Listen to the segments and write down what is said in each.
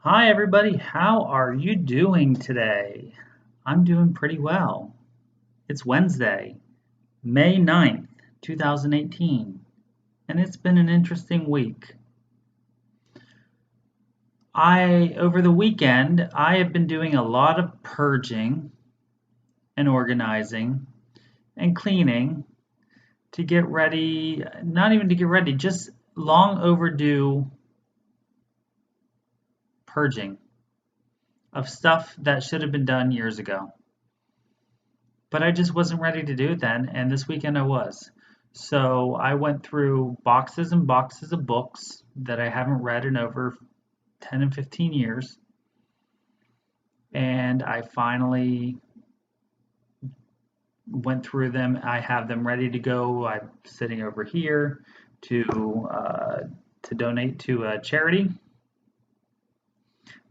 Hi everybody, how are you doing today? I'm doing pretty well. It's Wednesday, May 9th, 2018, and it's been an interesting week. Over the weekend, I have been doing a lot of purging and organizing and cleaning to get ready, not even to get ready, just long overdue purging of stuff that should have been done years ago. But I just wasn't ready to do it then, and this weekend I was. So I went through boxes and boxes of books that I haven't read in over 10 and 15 years, and I finally went through them. I have them ready to go. I'm sitting over here to donate to a charity.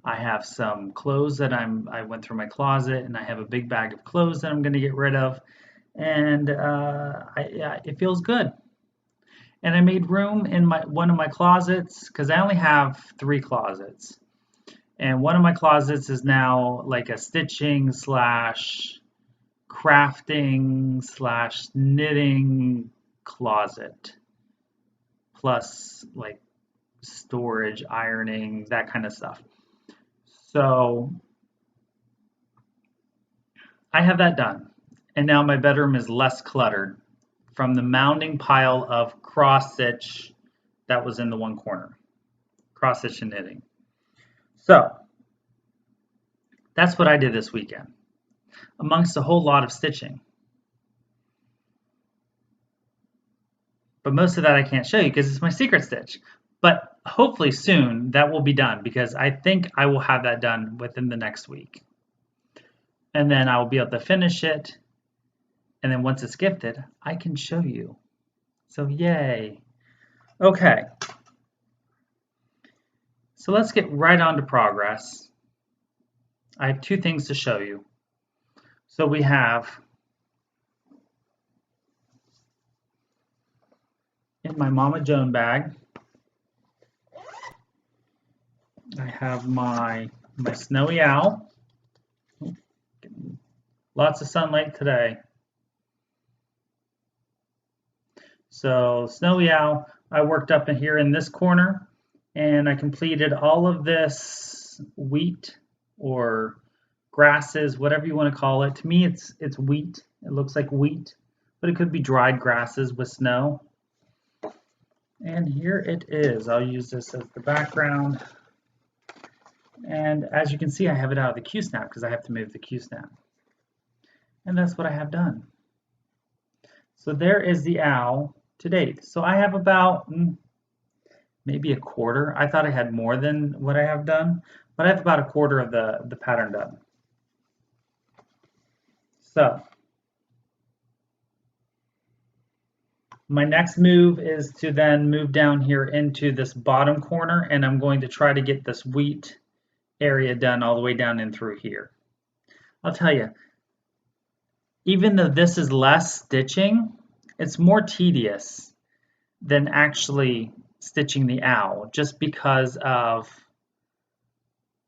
I have some clothes that I went through my closet, and I have a big bag of clothes that I'm going to get rid of, and it feels good. And I made room in one of my closets because I only have 3 closets, and one of my closets is now like a stitching slash crafting slash knitting closet, plus like storage, ironing, that kind of stuff. So I have that done, and now my bedroom is less cluttered from the mounding pile of cross stitch that was in the one corner, cross stitch and knitting. So that's what I did this weekend, amongst a whole lot of stitching. But most of that I can't show you because it's my secret stitch. But hopefully soon that will be done, because I think I will have that done within the next week. And then I will be able to finish it. And then once it's gifted, I can show you. So yay. Okay. So let's get right on to progress. I have 2 things to show you. So we have, in my Mama Joan bag, I have my snowy owl. Lots of sunlight today. So snowy owl, I worked up in here in this corner, and I completed all of this wheat or grasses, whatever you want to call it. To me, it's wheat. It looks like wheat, but it could be dried grasses with snow. And here it is. I'll use this as the background. And as you can see, I have it out of the Q-snap because I have to move the Q-snap. And that's what I have done. So there is the owl to date. So I have about maybe a quarter. I thought I had more than what I have done, but I have about a quarter of the pattern done. So my next move is to then move down here into this bottom corner, and I'm going to try to get this wheat area done all the way down in through here. I'll tell you, even though this is less stitching, it's more tedious than actually stitching the owl, just because of,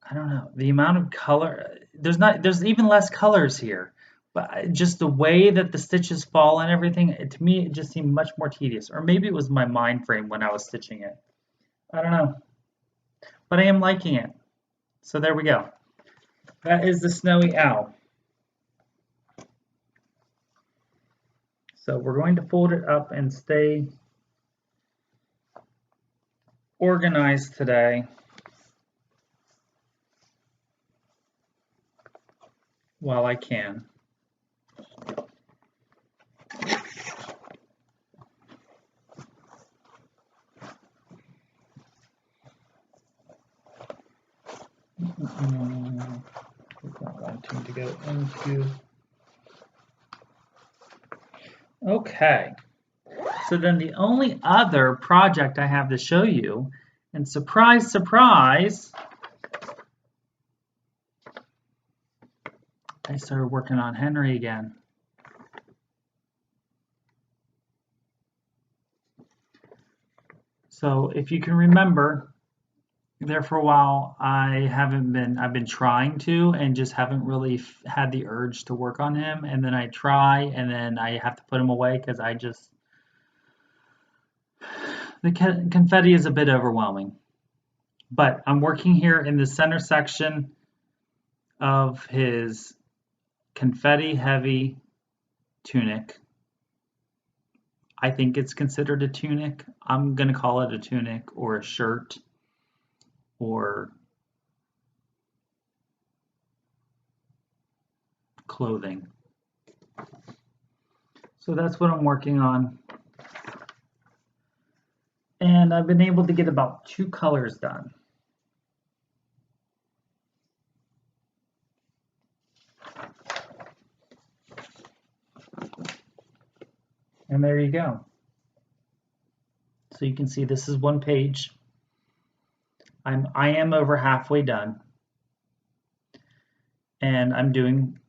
I don't know, the amount of color. There's even less colors here, but just the way that the stitches fall and everything, to me, it just seemed much more tedious. Or maybe it was my mind frame when I was stitching it. I don't know, but I am liking it. So there we go. That is the snowy owl. So we're going to fold it up and stay organized today while I can. Not wanting to go into. Okay. So then the only other project I have to show you, and surprise, surprise, I started working on Henry again. So if you can remember, there for a while. I've been trying to and just haven't really had the urge to work on him. And then I try and then I have to put him away because the confetti is a bit overwhelming. But I'm working here in the center section of his confetti heavy tunic. I think it's considered a tunic. I'm going to call it a tunic or a shirt or clothing. So that's what I'm working on. And I've been able to get about 2 colors done. And there you go. So you can see this is 1 page. I am over halfway done. And I'm doing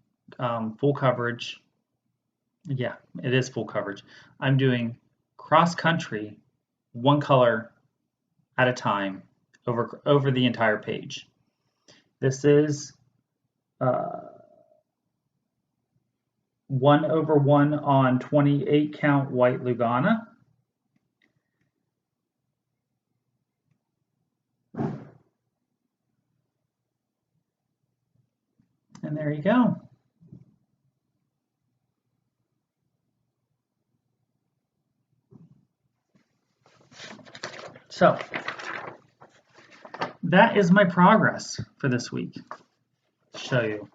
full coverage. Yeah, it is full coverage. I'm doing cross country, 1 color at a time over the entire page. This is 1/1 on 28 count white Lugana. And there you go. So that is my progress for this week to show you.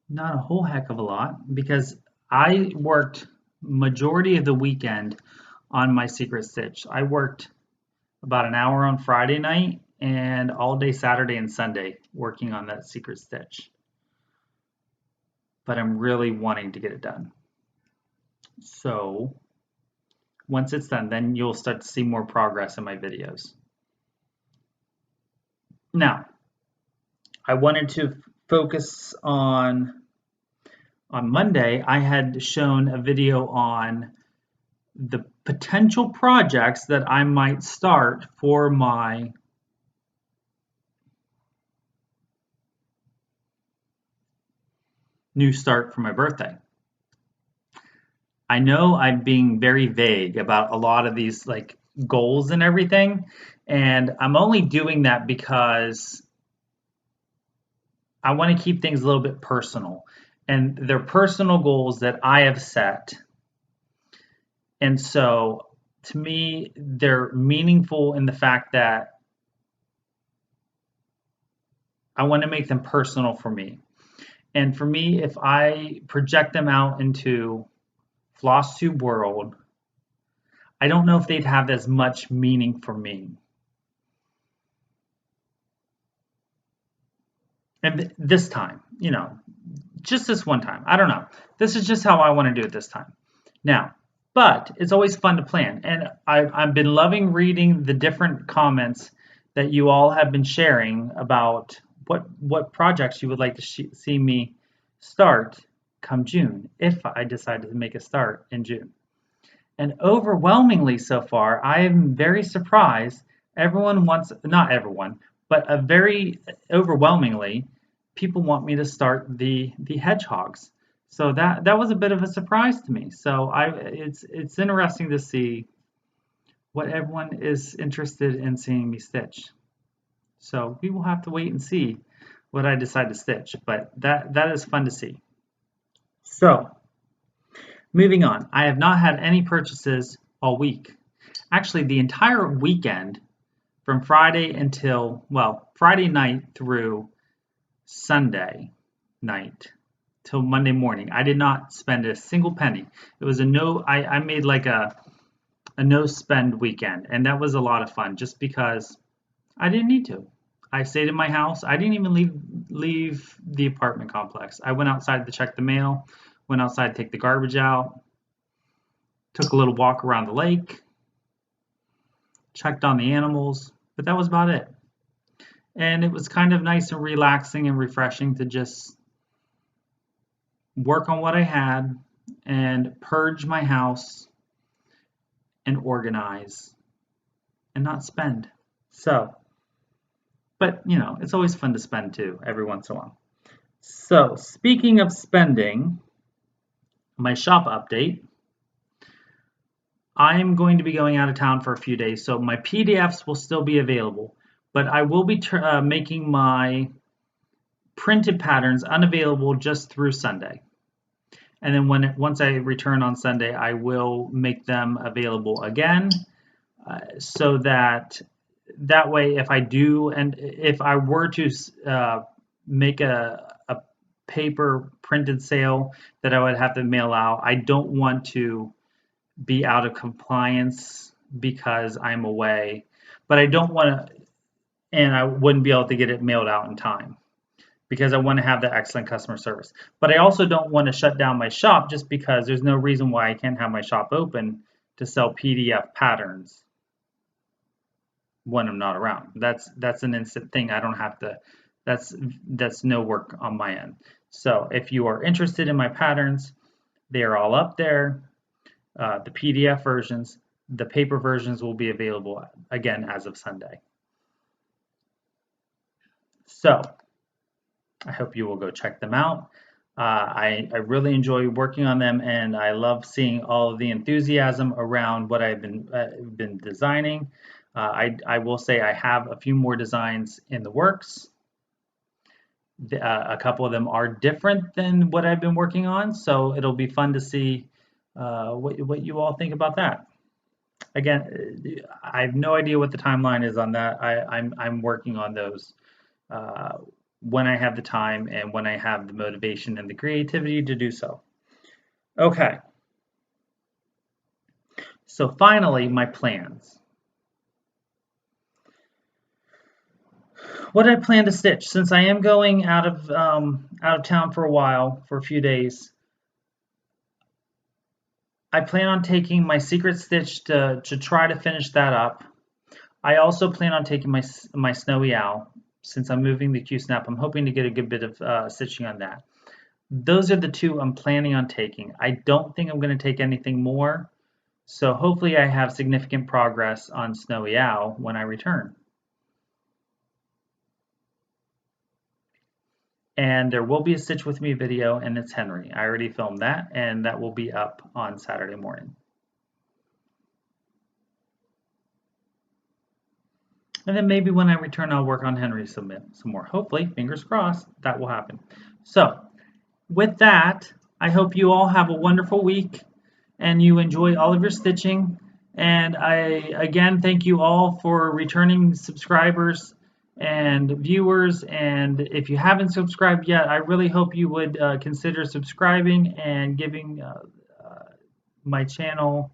Not a whole heck of a lot because I worked majority of the weekend on my secret stitch. I worked about an hour on Friday night and all day Saturday and Sunday working on that secret stitch. But I'm really wanting to get it done. So once it's done, then you'll start to see more progress in my videos. Now, I wanted to focus on Monday. I had shown a video on the potential projects that I might start for my new start for my birthday. I know I'm being very vague about a lot of these like goals and everything, and I'm only doing that because I want to keep things a little bit personal, and they're personal goals that I have set. And so to me, they're meaningful in the fact that I want to make them personal for me. And for me, if I project them out into FlossTube world, I don't know if they'd have as much meaning for me. And this time, you know, just this one time, I don't know. This is just how I want to do it this time. Now, but it's always fun to plan. And I've been loving reading the different comments that you all have been sharing about what projects you would like to see me start come June, if I decide to make a start in June. And overwhelmingly so far, I am very surprised. Everyone wants, not everyone, but very overwhelmingly, people want me to start the hedgehogs. So that was a bit of a surprise to me. So it's interesting to see what everyone is interested in seeing me stitch. So we will have to wait and see what I decide to stitch, but that is fun to see. So moving on, I have not had any purchases all week. Actually, the entire weekend from Friday until, well, Friday night through Sunday night till Monday morning, I did not spend a single penny. It was I made like a no spend weekend, and that was a lot of fun just because I didn't need to. I stayed in my house. I didn't even leave the apartment complex. I went outside to check the mail, went outside to take the garbage out, took a little walk around the lake, checked on the animals, but that was about it. And it was kind of nice and relaxing and refreshing to just work on what I had and purge my house and organize and not spend. So But, you know, it's always fun to spend too, every once in a while. So, speaking of spending, my shop update. I'm going to be going out of town for a few days, so my PDFs will still be available, but I will be making my printed patterns unavailable just through Sunday. And then once I return on Sunday, I will make them available again, so that way, if I do, and if I were to make a paper printed sale that I would have to mail out, I don't want to be out of compliance because I'm away, but I don't want to, and I wouldn't be able to get it mailed out in time because I want to have that excellent customer service. But I also don't want to shut down my shop just because there's no reason why I can't have my shop open to sell PDF patterns when I'm not around. That's an instant thing. I don't have to, that's no work on my end. So if you are interested in my patterns, they are all up there. The PDF versions, the paper versions will be available again as of Sunday. So I hope you will go check them out. I really enjoy working on them, and I love seeing all of the enthusiasm around what I've been designing. I will say I have a few more designs in the works. A couple of them are different than what I've been working on, so it'll be fun to see what you all think about that. Again, I have no idea what the timeline is on that. I'm working on those when I have the time and when I have the motivation and the creativity to do so. Okay. So finally, my plans. What I plan to stitch, since I am going out of town for a while, for a few days, I plan on taking my secret stitch to try to finish that up. I also plan on taking my snowy owl. Since I'm moving the Q-snap, I'm hoping to get a good bit of stitching on that. Those are the two I'm planning on taking. I don't think I'm going to take anything more, so hopefully I have significant progress on Snowy Owl when I return. And there will be a Stitch With Me video, and it's Henry. I already filmed that, and that will be up on Saturday morning. And then maybe when I return, I'll work on Henry some more. Hopefully, fingers crossed, that will happen. So, with that, I hope you all have a wonderful week and you enjoy all of your stitching. And I, again, thank you all for returning subscribers and viewers. And if you haven't subscribed yet, I really hope you would consider subscribing and giving my channel.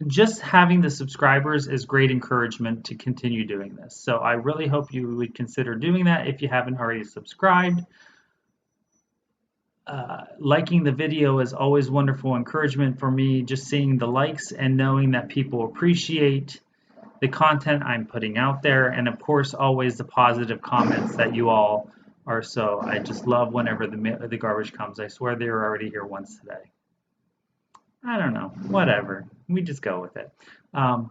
Just having the subscribers is great encouragement to continue doing this. So I really hope you would consider doing that if you haven't already subscribed. Liking the video is always wonderful encouragement for me, just seeing the likes and knowing that people appreciate the content I'm putting out there, and of course always the positive comments that you all are. So I just love whenever the garbage comes. I swear they were already here once today. I don't know, whatever, we just go with it. And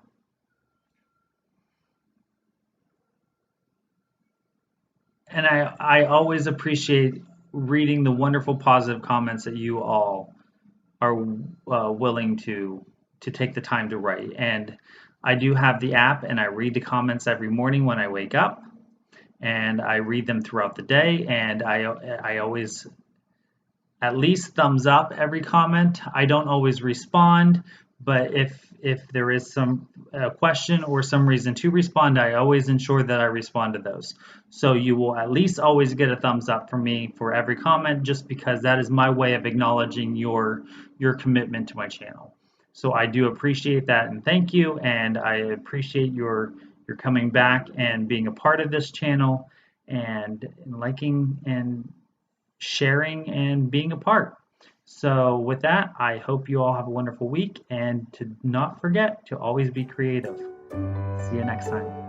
I always appreciate reading the wonderful positive comments that you all are willing to take the time to write. And I do have the app, and I read the comments every morning when I wake up, and I read them throughout the day, and I always at least thumbs up every comment. I don't always respond, but if there is some question or some reason to respond, I always ensure that I respond to those. So you will at least always get a thumbs up from me for every comment, just because that is my way of acknowledging your commitment to my channel. So I do appreciate that, and thank you, and I appreciate your coming back and being a part of this channel and liking and sharing and being a part. So with that, I hope you all have a wonderful week, and to not forget to always be creative. See you next time.